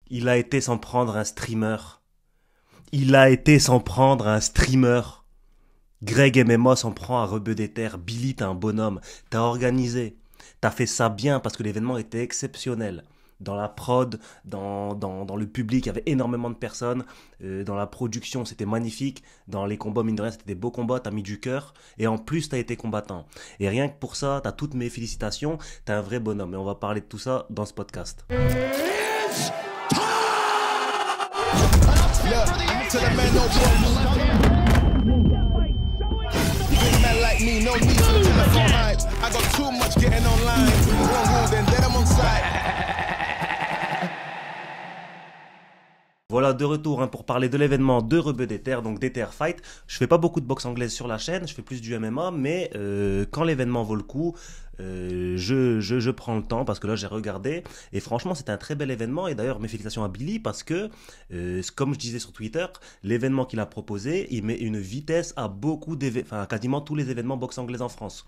Il a été s'en prendre un streamer. Il a été s'en prendre un streamer. Greg MMA s'en prend à Rebeu des Terres. Billy, t'es un bonhomme. T'as organisé. T'as fait ça bien parce que l'événement était exceptionnel. Dans la prod, dans le public, il y avait énormément de personnes. Dans la production, c'était magnifique. Dans les combats, mine de rien, c'était des beaux combats. T'as mis du cœur. Et en plus, t'as été combattant. Et rien que pour ça, t'as toutes mes félicitations. T'es un vrai bonhomme. Et on va parler de tout ça dans ce podcast. Look, to the man, no big man like me, no need for telephone hype. I got too much getting online. One rule, then I'm on side. Voilà, de retour pour parler de l'événement de Rebeu des Terres, donc DTR Fight. Je fais pas beaucoup de boxe anglaise sur la chaîne, je fais plus du MMA, mais quand l'événement vaut le coup, je prends le temps parce que là j'ai regardé et franchement c'était un très bel événement et d'ailleurs mes félicitations à Billy parce que comme je disais sur Twitter, l'événement qu'il a proposé, il met une vitesse à quasiment tous les événements boxe anglaise en France.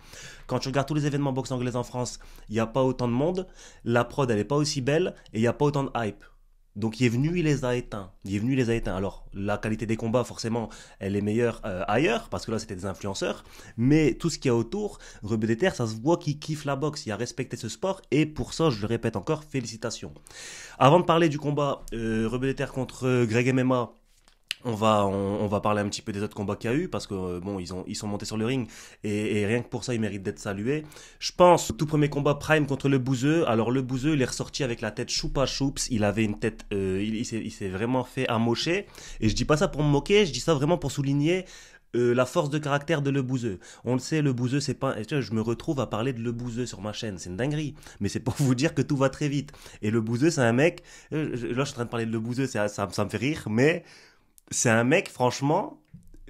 Quand tu regardes tous les événements boxe anglaise en France, il n'y a pas autant de monde, la prod elle est pas aussi belle et il n'y a pas autant de hype. Donc il est venu, il les a éteints. Il est venu, il les a éteints. Alors la qualité des combats, forcément, elle est meilleure ailleurs, parce que là c'était des influenceurs. Mais tout ce qu'il y a autour, Rebeu des Terres, ça se voit qu'il kiffe la boxe, il a respecté ce sport, et pour ça, je le répète encore, félicitations. Avant de parler du combat Rebeu des Terres contre Greg MMA, on va parler un petit peu des autres combats qu'il y a eu parce que bon ils sont montés sur le ring et rien que pour ça ils méritent d'être salués. Je pense tout premier combat Prime contre le Bouzeux. Alors le Bouzeux il est ressorti avec la tête choupa choups. Il avait une tête il s'est vraiment fait amocher et je dis pas ça pour me moquer, je dis ça vraiment pour souligner la force de caractère de Le Bouzeux. On le sait, Le Bouzeux, c'est pas. Tu vois, je me retrouve à parler de Le Bouzeux sur ma chaîne, c'est une dinguerie. Mais c'est pour vous dire que tout va très vite. Et Le Bouzeux, c'est un mec. Là, je suis en train de parler de Le Bouzeux, ça me fait rire, mais c'est un mec, franchement,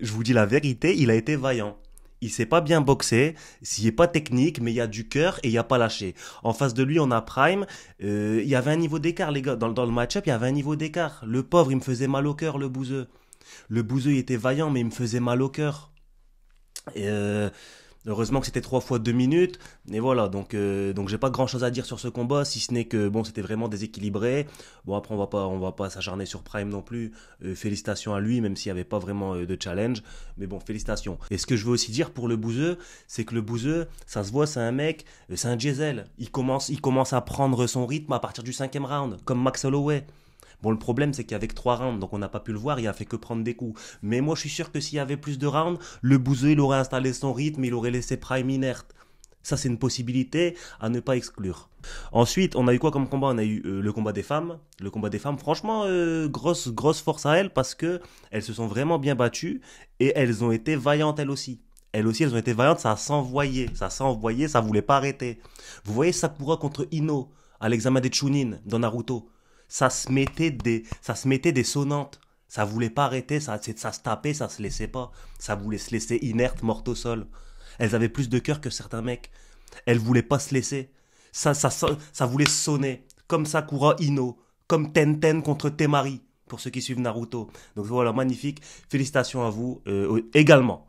je vous dis la vérité, il a été vaillant. Il sait pas bien boxer, s'il est pas technique, mais il y a du cœur et il y a pas lâché. En face de lui, on a Prime. Il y avait un niveau d'écart, les gars. Dans le match-up, il y avait un niveau d'écart. Le pauvre, il me faisait mal au cœur, le Bouzeux. Le Bouzeux, il était vaillant, mais il me faisait mal au cœur. Et heureusement que c'était 3 fois 2 minutes. Et voilà, donc j'ai pas grand chose à dire sur ce combat, si ce n'est que bon, c'était vraiment déséquilibré. Bon, après, on va pas s'acharner sur Prime non plus. Félicitations à lui, même s'il y avait pas vraiment de challenge. Mais bon, félicitations. Et ce que je veux aussi dire pour le Bouzeux, c'est que le Bouzeux, ça se voit, c'est un mec, c'est un diesel. Il commence à prendre son rythme à partir du 5e round, comme Max Holloway. Bon, le problème, c'est qu'avec 3 rounds, donc on n'a pas pu le voir, il a fait que prendre des coups. Mais moi, je suis sûr que s'il y avait plus de rounds, le Bouzeux, il aurait installé son rythme, il aurait laissé Prime inerte. Ça, c'est une possibilité à ne pas exclure. Ensuite, on a eu quoi comme combat? On a eu le combat des femmes. Le combat des femmes, franchement, grosse force à elles parce que elles se sont vraiment bien battues et elles ont été vaillantes elles aussi. Elles aussi, elles ont été vaillantes, ça s'envoyait, ça voulait pas arrêter. Vous voyez Sakura contre Ino à l'examen des Chunin dans Naruto. Ça se mettait des sonnantes. Ça voulait pas arrêter, ça se tapait, ça se laissait pas. Ça voulait se laisser inerte, morte au sol. Elles avaient plus de cœur que certains mecs. Elles voulaient pas se laisser. Ça voulait sonner. Comme Sakura Ino. Comme Tenten contre Temari. Pour ceux qui suivent Naruto. Donc voilà, magnifique. Félicitations à vous également.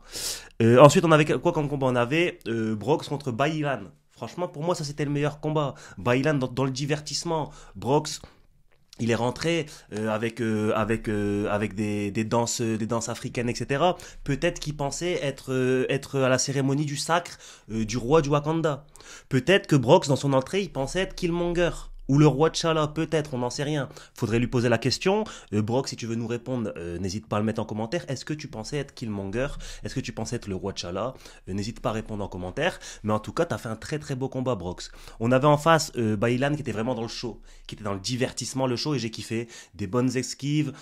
Ensuite, on avait quoi comme combat? On avait Brox contre Bailan. Franchement, pour moi, ça c'était le meilleur combat. Bailan dans le divertissement. Brox, il est rentré avec des danses africaines, etc. Peut-être qu'il pensait être à la cérémonie du sacre du roi du Wakanda. Peut-être que Brox, dans son entrée, il pensait être Killmonger. Ou le roi T'Challa, peut-être, on n'en sait rien. Faudrait lui poser la question. Brox, si tu veux nous répondre, n'hésite pas à le mettre en commentaire. Est-ce que tu pensais être Killmonger? Est-ce que tu pensais être le roi T'Challa? N'hésite pas à répondre en commentaire. Mais en tout cas, t'as fait un très très beau combat, Brox. On avait en face Bailan qui était vraiment dans le show, qui était dans le divertissement, le show, et j'ai kiffé. Des bonnes esquives,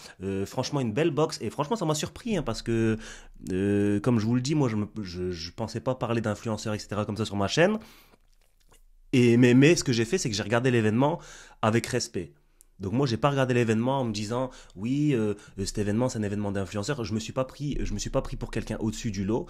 franchement une belle boxe. Et franchement, ça m'a surpris, hein, parce que, comme je vous le dis, moi, je pensais pas parler d'influenceurs, etc., comme ça sur ma chaîne. Mais ce que j'ai fait, c'est que j'ai regardé l'événement avec respect. Donc moi, j'ai pas regardé l'événement en me disant oui, cet événement, c'est un événement d'influenceur. Je me suis pas pris pour quelqu'un au-dessus du lot.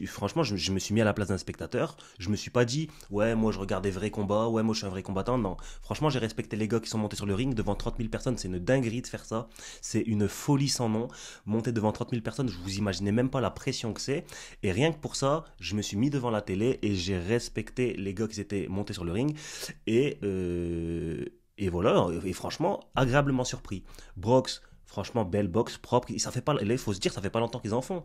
Franchement, je me suis mis à la place d'un spectateur. Je me suis pas dit ouais, moi je regarde des vrais combats, ouais, moi je suis un vrai combattant. Non, franchement, j'ai respecté les gars qui sont montés sur le ring devant 30 000 personnes. C'est une dinguerie de faire ça. C'est une folie sans nom. Monter devant 30 000 personnes, je vous imaginez même pas la pression que c'est. Et rien que pour ça, je me suis mis devant la télé et j'ai respecté les gars qui étaient montés sur le ring. Et Et voilà, et franchement, agréablement surpris. Brox, franchement, belle boxe, propre. Ça fait pas, là, il faut se dire, ça fait pas longtemps qu'ils en font.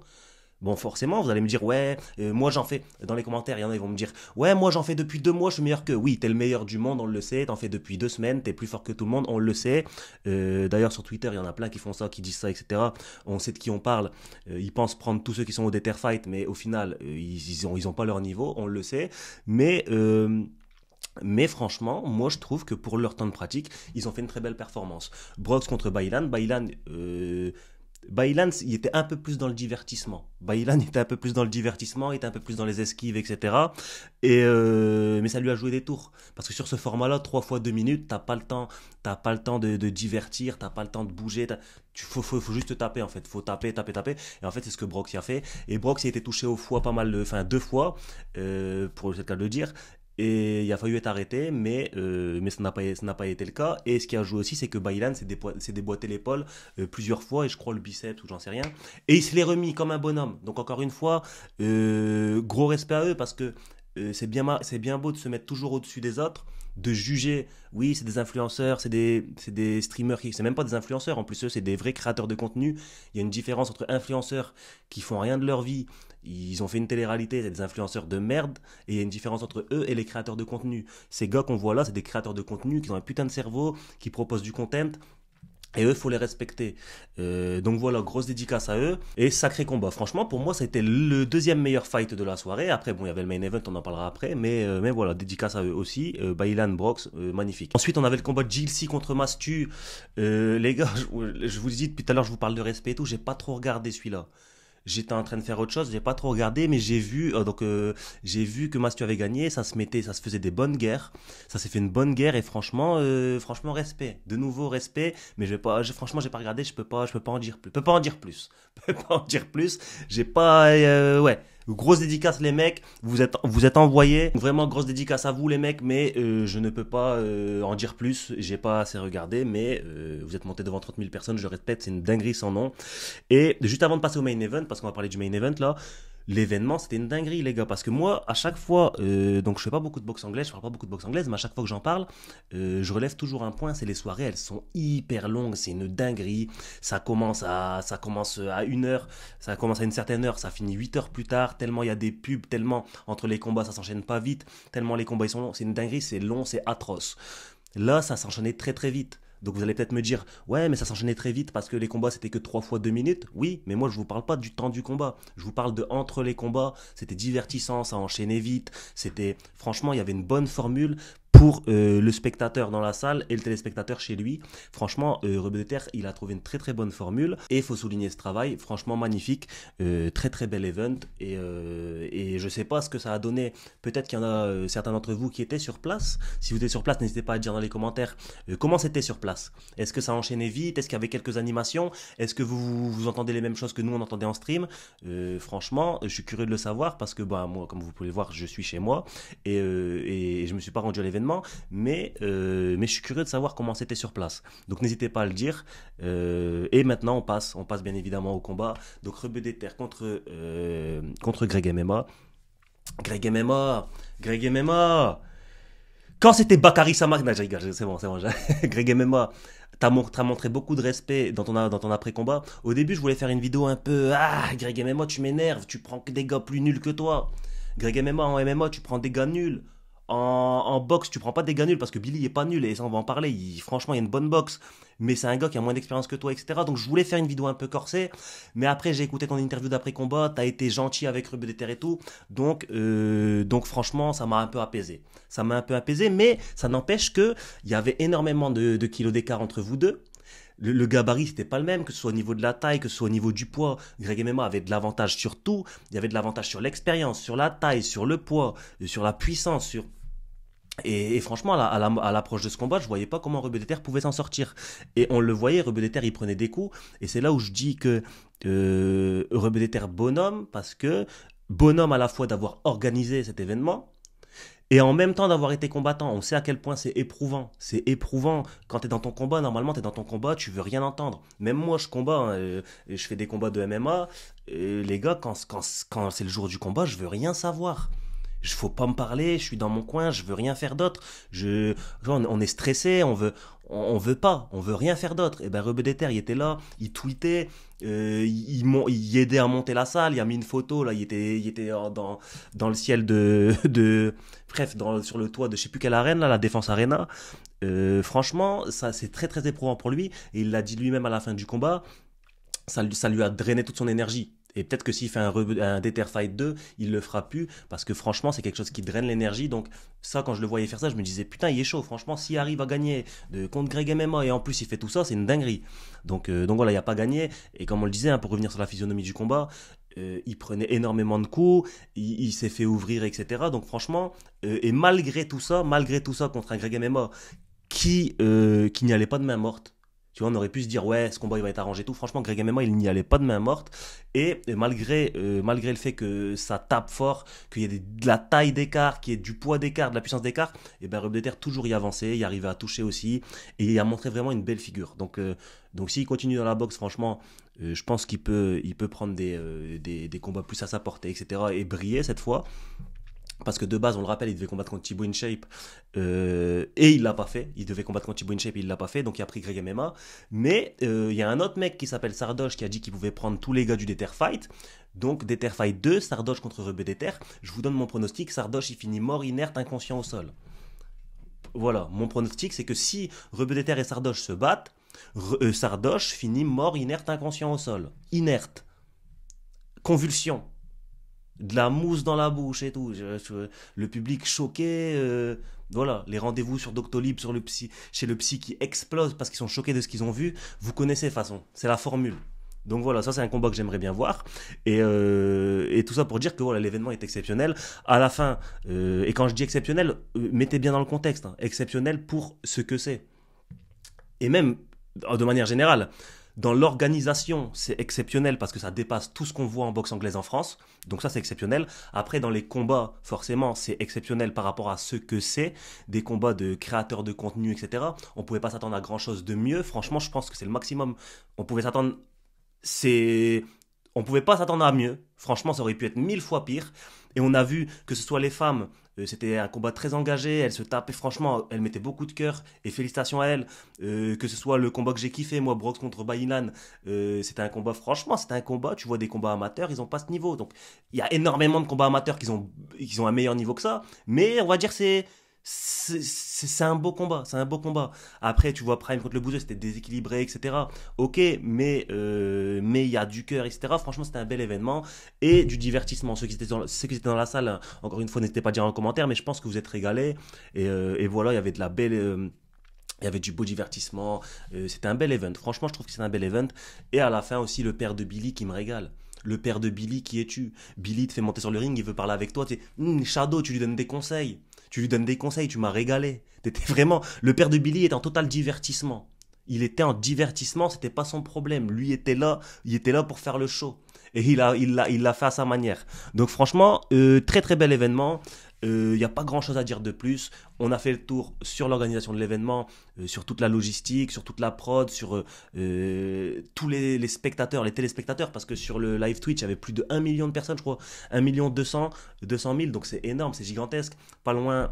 Bon, forcément, vous allez me dire, ouais, moi j'en fais, dans les commentaires, il y en a, ils vont me dire, ouais, moi j'en fais depuis 2 mois, je suis meilleur que. Oui, t'es le meilleur du monde, on le sait, t'en fais depuis 2 semaines, t'es plus fort que tout le monde, on le sait. D'ailleurs, sur Twitter, il y en a plein qui font ça, qui disent ça, etc. On sait de qui on parle. Ils pensent prendre tous ceux qui sont au Déter Fight, mais au final, ils ont pas leur niveau, on le sait. Mais. Mais franchement, moi je trouve que pour leur temps de pratique, ils ont fait une très belle performance. Brox contre Baylan, Baylan, il était un peu plus dans le divertissement. Baylan était un peu plus dans le divertissement, il était un peu plus dans les esquives, etc. Mais ça lui a joué des tours. Parce que sur ce format-là, 3 fois 2 minutes, t'as pas le temps de divertir, t'as pas le temps de bouger. Faut juste taper en fait. Faut taper, taper, taper. Et en fait, c'est ce que Brox y a fait. Et Brox, il a été touché au foie pas mal, enfin 2 fois, pour c'est le cas de le dire. Et il a fallu être arrêté, mais ça n'a pas été le cas. Et ce qui a joué aussi, c'est que Baylan s'est déboîté l'épaule plusieurs fois, et je crois le biceps, ou j'en sais rien. Et il se l'est remis comme un bonhomme. Donc encore une fois, gros respect à eux, parce que c'est bien beau de se mettre toujours au-dessus des autres, de juger, oui, c'est des influenceurs, c'est des streamers, c'est même pas des influenceurs, en plus eux, c'est des vrais créateurs de contenu. Il y a une différence entre influenceurs qui font rien de leur vie, ils ont fait une télé-réalité, c'est des influenceurs de merde, et il y a une différence entre eux et les créateurs de contenu. Ces gars qu'on voit là, c'est des créateurs de contenu qui ont un putain de cerveau, qui proposent du content, et eux, il faut les respecter. Donc voilà, grosse dédicace à eux. Et sacré combat. Franchement, pour moi, ça a été le deuxième meilleur fight de la soirée. Après, bon, il y avait le main event, on en parlera après. Mais voilà, dédicace à eux aussi. Baylan, Brox, magnifique. Ensuite, on avait le combat de GLC contre Mastu. Les gars, je vous dis, depuis tout à l'heure, je vous parle de respect et tout. J'ai pas trop regardé celui-là. J'étais en train de faire autre chose, j'ai pas trop regardé, mais j'ai vu que Mastu avait gagné, ça se faisait des bonnes guerres, ça s'est fait une bonne guerre et franchement respect, de nouveau respect, mais franchement j'ai pas regardé, je peux pas en dire plus, je peux pas en dire plus, j'ai pas, ouais. Grosse dédicace les mecs, vous êtes envoyés, vraiment grosse dédicace à vous les mecs, mais je ne peux pas en dire plus, j'ai pas assez regardé, mais vous êtes montés devant 30 000 personnes, je répète, c'est une dinguerie sans nom. Et juste avant de passer au main event, parce qu'on va parler du main event là, l'événement c'était une dinguerie les gars, parce que moi à chaque fois, donc je fais pas beaucoup de boxe anglaise, je parle pas beaucoup de boxe anglaise, mais à chaque fois que j'en parle, je relève toujours un point, c'est les soirées, elles sont hyper longues, c'est une dinguerie, ça commence à 1 heure, ça commence à une certaine heure, ça finit 8 heures plus tard, tellement il y a des pubs, tellement entre les combats ça s'enchaîne pas vite, tellement les combats ils sont longs, c'est une dinguerie, c'est long, c'est atroce. Là ça s'enchaînait très très vite. Donc vous allez peut-être me dire, ouais, mais ça s'enchaînait très vite parce que les combats c'était que 3 fois 2 minutes. Oui, mais moi je vous parle pas du temps du combat. Je vous parle de entre les combats. C'était divertissant, ça enchaînait vite. Franchement, il y avait une bonne formule pour le spectateur dans la salle et le téléspectateur chez lui. Franchement, Rebeu de Terre, il a trouvé une très très bonne formule et il faut souligner ce travail. Franchement, magnifique. Très très bel event et je sais pas ce que ça a donné. Peut-être qu'il y en a certains d'entre vous qui étaient sur place. Si vous êtes sur place, n'hésitez pas à dire dans les commentaires comment c'était sur place. Est-ce que ça enchaînait vite? Est-ce qu'il y avait quelques animations? Est-ce que vous entendez les mêmes choses que nous on entendait en stream? Franchement, je suis curieux de le savoir parce que bah, moi, comme vous pouvez le voir, je suis chez moi et je me suis pas rendu à l'événement, mais je suis curieux de savoir comment c'était sur place. Donc n'hésitez pas à le dire. Et maintenant on passe bien évidemment au combat. Donc Rebeu des Terres contre Greg MMA. Greg MMA. Quand c'était Bakary Samak, non, je rigole, c'est bon. Greg MMA, t'as montré beaucoup de respect dans ton après-combat. Au début, je voulais faire une vidéo un peu, Greg MMA, tu m'énerves, tu prends que des gars plus nuls que toi. Greg MMA, en MMA, tu prends des gars nuls. En boxe, tu prends pas des gars nuls parce que Billy est pas nul et ça on va en parler. Franchement, il y a une bonne boxe, mais c'est un gars qui a moins d'expérience que toi, etc. Donc je voulais faire une vidéo un peu corsée, mais après j'ai écouté ton interview d'après combat, t'as été gentil avec Rebeu des Terres et tout, donc franchement ça m'a un peu apaisé. Mais ça n'empêche que il y avait énormément de kilos d'écart entre vous deux. Le gabarit c'était pas le même, que ce soit au niveau de la taille, que ce soit au niveau du poids. Greg MMA avait de l'avantage sur tout, il y avait de l'avantage sur l'expérience, sur la taille, sur le poids, sur la puissance, et franchement, à l'approche de ce combat, je voyais pas comment Rebeu des Terres pouvait s'en sortir. Et on le voyait, Rebeu des Terres, il prenait des coups. Et c'est là où je dis que Rebeu des Terres, bonhomme, parce que bonhomme à la fois d'avoir organisé cet événement, et en même temps d'avoir été combattant. On sait à quel point c'est éprouvant. C'est éprouvant. Quand tu es dans ton combat, normalement, tu es dans ton combat, tu veux rien entendre. Même moi, je combats, je fais des combats de MMA. Les gars, quand c'est le jour du combat, je veux rien savoir. faut pas me parler, je suis dans mon coin, je veux rien faire d'autre. On est stressé, on veut rien faire d'autre. Et ben Rebeu des Terres, il était là, il tweetait, il aidait à monter la salle, il a mis une photo là, il était dans le ciel bref, sur le toit de je sais plus quelle arène là, la Défense Arena. Franchement, ça c'est très très éprouvant pour lui. Et il l'a dit lui-même à la fin du combat, ça lui a drainé toute son énergie. Et peut-être que s'il fait un Déter Fight 2, il le fera plus, parce que franchement, c'est quelque chose qui draine l'énergie. Donc ça, quand je le voyais faire ça, je me disais, putain, il est chaud. Franchement, s'il arrive à gagner contre Greg MMA, et en plus il fait tout ça, c'est une dinguerie. Donc voilà, il n'y a pas gagné. Et comme on le disait, hein, pour revenir sur la physionomie du combat, il prenait énormément de coups, il s'est fait ouvrir, etc. Donc franchement, et malgré tout ça, contre un Greg MMA qui n'y allait pas de main morte. Tu vois, on aurait pu se dire, ouais, ce combat il va être arrangé et tout. Franchement, Greg MMA, il n'y allait pas de main morte. Et malgré le fait que ça tape fort, qu'il y ait de la taille d'écart, qu'il y ait du poids d'écart, de la puissance d'écart, et ben Rebeu des Terres toujours y avançait, y arrivait à toucher aussi, et il a montré vraiment une belle figure. Donc s'il continue dans la boxe, franchement, je pense qu'il peut prendre des combats plus à sa portée, etc. et briller cette fois. Parce que de base, on le rappelle, il devait combattre contre Thibaut InShape et il l'a pas fait. Il devait combattre contre Thibaut InShape et il l'a pas fait, donc il a pris Greg MMA. Mais il y a un autre mec qui s'appelle Sardoche qui a dit qu'il pouvait prendre tous les gars du Déter Fight. Donc Déter Fight 2, Sardoche contre Rebeu des Terres. Je vous donne mon pronostic, Sardoche il finit mort, inerte, inconscient au sol. Voilà, mon pronostic c'est que si Rebeu des Terres et Sardoche se battent, Sardoche finit mort, inerte, inconscient au sol. Inerte. Convulsion. De la mousse dans la bouche et tout. Le public choqué. Voilà, les rendez-vous sur Doctolib, chez le psy qui explose parce qu'ils sont choqués de ce qu'ils ont vu. Vous connaissez de toute façon, c'est la formule. Donc voilà, ça c'est un combat que j'aimerais bien voir. Et tout ça pour dire que voilà, l'événement est exceptionnel. À la fin, et quand je dis exceptionnel, mettez bien dans le contexte. Hein, exceptionnel pour ce que c'est. Et même, de manière générale, dans l'organisation, c'est exceptionnel parce que ça dépasse tout ce qu'on voit en boxe anglaise en France. Donc ça, c'est exceptionnel. Après, dans les combats, forcément, c'est exceptionnel par rapport à ce que c'est. Des combats de créateurs de contenu, etc. On pouvait pas s'attendre à grand-chose de mieux. Franchement, je pense que c'est le maximum. On pouvait s'attendre... On pouvait pas s'attendre à mieux. Franchement, ça aurait pu être 1000 fois pire. Et on a vu que ce soit les femmes, c'était un combat très engagé, elles se tapaient, franchement, elles mettaient beaucoup de cœur, et félicitations à elles. Que ce soit le combat que j'ai kiffé, moi, Brox contre Baïlan, c'était un combat, franchement, c'était un combat, tu vois des combats amateurs, ils ont pas ce niveau. Donc, il y a énormément de combats amateurs qui ont un meilleur niveau que ça, mais on va dire c'est un beau combat, c'est un beau combat. Après, tu vois, Prime contre le Bouzeux, c'était déséquilibré, etc. Ok, mais il y a du cœur, etc. Franchement, c'était un bel événement et du divertissement. Ceux qui étaient dans la salle, encore une fois, n'hésitez pas à dire en commentaire, mais je pense que vous êtes régalés. Et voilà, il y avait de la belle... il y avait du beau divertissement, c'était un bel event. Franchement, je trouve que c'est un bel event. Et à la fin aussi, le père de Billy qui me régale. Le père de Billy, qui es-tu? Billy te fait monter sur le ring, il veut parler avec toi. Tu sais, Shadow, tu lui donnes des conseils. Tu m'as régalé. T'étais vraiment... Le père de Billy est en total divertissement. Il était en divertissement, c'était pas son problème. Lui il était là pour faire le show. Et il l'a fait à sa manière. Donc franchement, très très bel événement. Il n'y a pas grand chose à dire de plus. On a fait le tour sur l'organisation de l'événement, sur toute la logistique, sur toute la prod, sur tous les spectateurs, les téléspectateurs, parce que sur le live Twitch, il y avait plus de 1 million de personnes, je crois, 200 000, donc c'est énorme, c'est gigantesque. Pas loin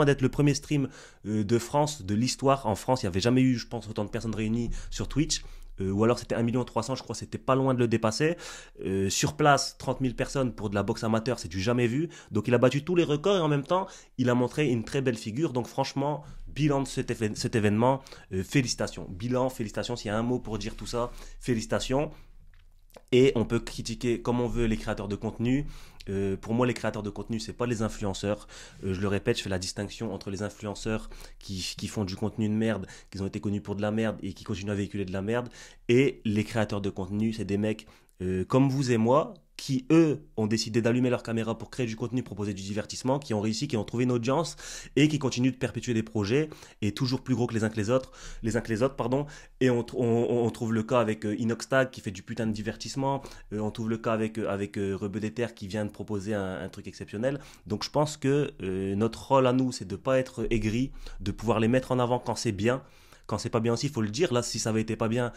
d'être le premier stream de France, de l'histoire. En France, il n'y avait jamais eu, je pense, autant de personnes réunies sur Twitch. Ou alors c'était 1 300 000, je crois, c'était pas loin de le dépasser. Sur place, 30 000 personnes pour de la boxe amateur, c'est du jamais vu. Donc il a battu tous les records et en même temps, il a montré une très belle figure. Donc franchement, bilan de cet événement, félicitations. Bilan, félicitations, s'il y a un mot pour dire tout ça, félicitations. Et on peut critiquer comme on veut les créateurs de contenu. Pour moi, les créateurs de contenu, c'est pas les influenceurs. Je le répète, je fais la distinction entre les influenceurs qui font du contenu de merde, qui ont été connus pour de la merde et qui continuent à véhiculer de la merde, et les créateurs de contenu, c'est des mecs comme vous et moi, qui eux ont décidé d'allumer leur caméra pour créer du contenu, proposer du divertissement, qui ont réussi, qui ont trouvé une audience et qui continuent de perpétuer des projets et toujours plus gros que les uns que les autres, pardon. Et on trouve le cas avec Inoxtag qui fait du putain de divertissement, on trouve le cas avec Rebeu des Terres qui vient de proposer un truc exceptionnel. Donc je pense que notre rôle à nous, c'est de pas être aigri, de pouvoir les mettre en avant quand c'est bien. Quand c'est pas bien aussi, il faut le dire. Là, si ça avait été pas bien,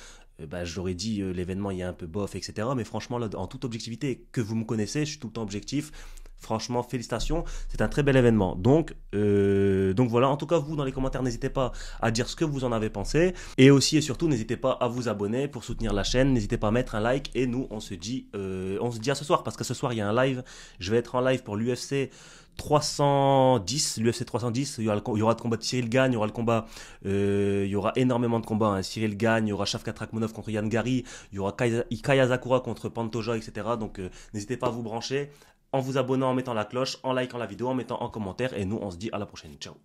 j'aurais dit l'événement il est un peu bof, etc. Mais franchement, là, en toute objectivité, que vous me connaissez, je suis tout le temps objectif. Franchement, félicitations, c'est un très bel événement. Donc voilà, en tout cas, vous, dans les commentaires, n'hésitez pas à dire ce que vous en avez pensé. Et aussi et surtout, n'hésitez pas à vous abonner pour soutenir la chaîne. N'hésitez pas à mettre un like. Et nous, on se dit à ce soir, parce que ce soir, il y a un live. Je vais être en live pour l'UFC 310, l'UFC 310, il y aura le combat de Cyril Gane, il y aura le combat, il y aura énormément de combats, hein. Cyril Gane, il y aura Shavkat Rakhmonov contre Yann Gary, il y aura Kaya Sakura contre Pantoja, etc. Donc n'hésitez pas à vous brancher en vous abonnant, en mettant la cloche, en likant la vidéo, en mettant en commentaire, et nous on se dit à la prochaine, ciao.